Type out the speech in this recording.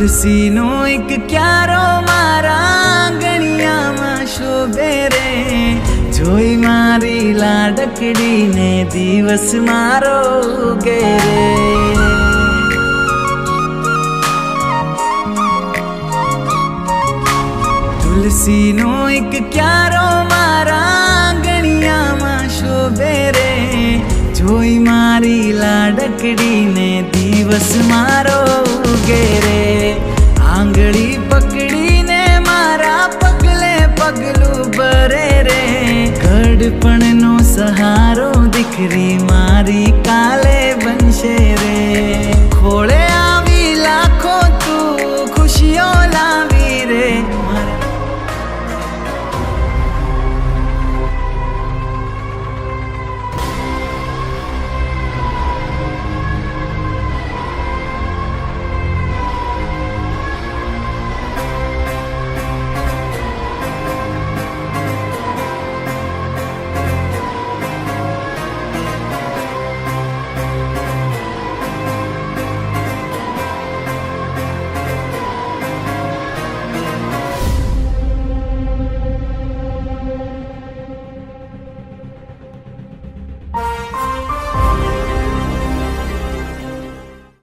तुलसी no एक क्यारो मारा आंगणिया में शोभे रे, जोई मारी लाडकड़ी ने दिवस मारो उगे रे। तुलसी नो एक क्यारो मारा आंगणिया में शोभे रे, जोई मारी लाडकड़ी ने दिवस मारो उगे रे। आंगड़ी पकड़ी ने मारा पगले पगलू भरे रे, गड़पण नो सहारो दिखरी मारी काल